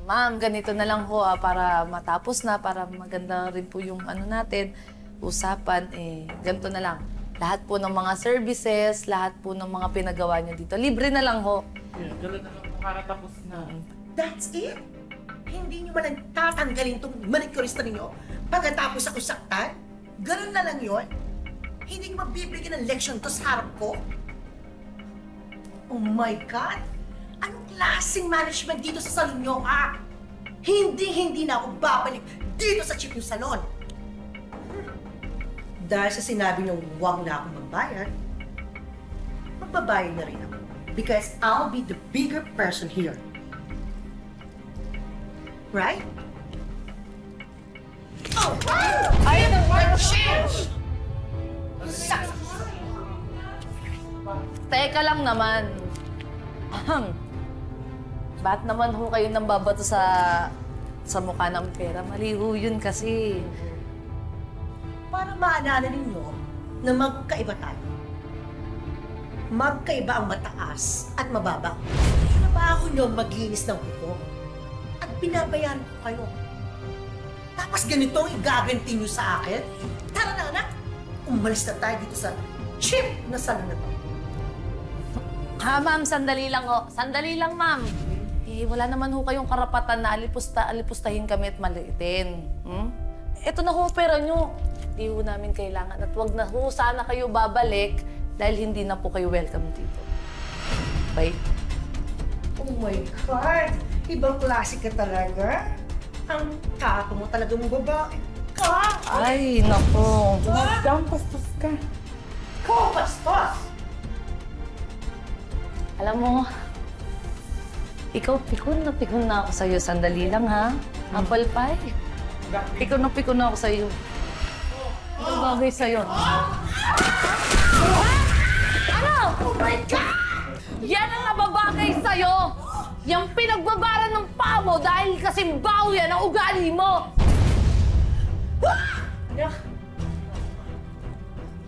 Ma'am, ganito na lang ho para matapos na, para maganda rin po yung ano natin, usapan, ganito na lang. Lahat po ng mga services, lahat po ng mga pinagawa niyo dito, libre na lang ho. Yeah, gano'n na lang po karatapos na. That's it? Hindi niyo ba lang tatanggalin itong manicurista ninyo pagkatapos ako saktan? Ganun na lang yun? Hindi niyo mabibigyan ng leksyon to sa harap ko? Oh my God! Anong klaseng management dito sa salon niyo, ha? Hindi na ako babalik dito sa cheap yung salon. Dahil sa sinabi niyo huwag na akong magbayad, magbabayad na rin ako. Because I'll be the bigger person here. Right? Oh! Ayun ang change! Teka lang naman. Ba't naman ho kayo nang babato sa mukha ng pera? Mali ho yun kasi. Para maalala ninyo na magkaiba tayo. Magkaiba ang mataas at mababa. Trabaho nyo maglinis ng kuko. At binabayaran ko kayo. Tapos ganito ang igaganti nyo sa akin? Tara na, anak! Umalis na tayo dito sa cheap na salon na to. Ma'am, sandali lang ho. Sandali lang, ma'am. Wala naman ho kayong karapatan na alipustahin kami at maliitin. Ito na ho pera nyo. Hindi ho namin kailangan. At wag na ho sana kayo babalik dahil hindi na po kayo welcome dito. Bye. Oh my God! Ibang klase ka talaga. Ang tato mo talaga mong babae. Ka! Ay, naku. Madam, pastos ka. Ko, bastos! Alam mo, ikaw pikon na ako sa'yo. Sandali lang, ha? Apple pie. Pikon na ako sa'yo. Ito bagay sa'yo. Ano? Oh my God! Yan ang nababagay sa'yo! Yung pinagbabaran ng paa mo dahil kasi baw yan ang ugali mo! Ano?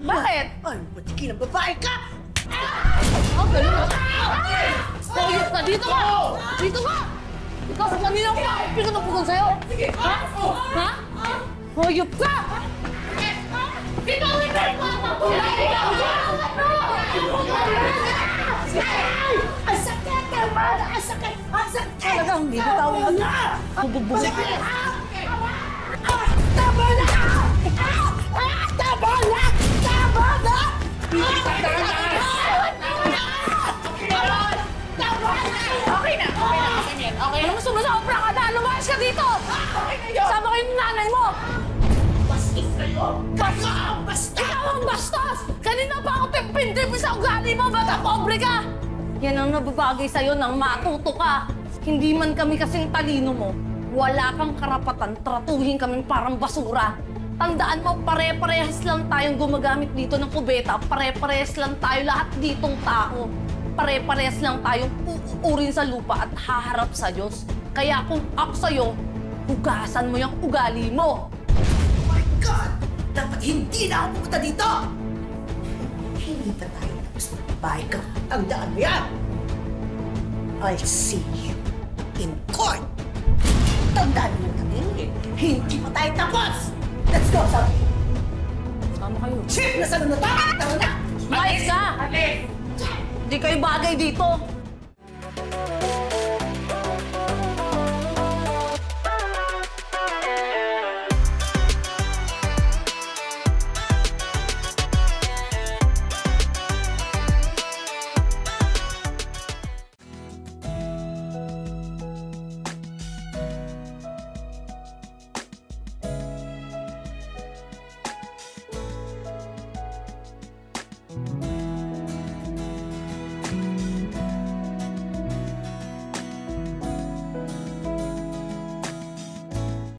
Bakit? Ay, matiki ng babae ka! Ang galing mo! Hayop ka! Dito ka! Dito ka! Ikaw sa kanina ko! Pikon sa'yo! Ha? Ha? Hayop ka! Bitawin mo yung mga makulay! Ang sakit! Ang sakit! Ang sakit! Talagang hindi bitawin mo na! Bububuhin ka! Tama na! Tama na! Tama na! Okay na! Okay, alam mo, sumasobra ka na! Lumayas ka dito! Sama kayo ng nanay mo! Bastos kayo! Basta! Ikaw ang bastos! Kanina pa ako pimpindip sa ugali mo! Bata pobre ka! Yan ang nababagay sa'yo nang matuto ka. Hindi man kami kasing talino mo. Wala kang karapatan tratuhin kami parang basura. Tandaan mo, pare-parehas lang tayong gumagamit dito ng kubeta. Pare-parehas lang tayo lahat ditong tao. Pare-parehas lang tayong uurin sa lupa at haharap sa Diyos. Kaya kung ako sa'yo, hugasan mo yung ugali mo. Oh my God! Dapat hindi na ako pumunta dito! Hindi pa tayo tapos na babae ka. Tandaan mo yan! I'll see you in court! Tandaan mo kami, hindi pa tayo tapos! Let's go, sabi! Sama kayo. Cheap na salon na to! Tama na! Mayos ka! Hindi kayo bagay dito.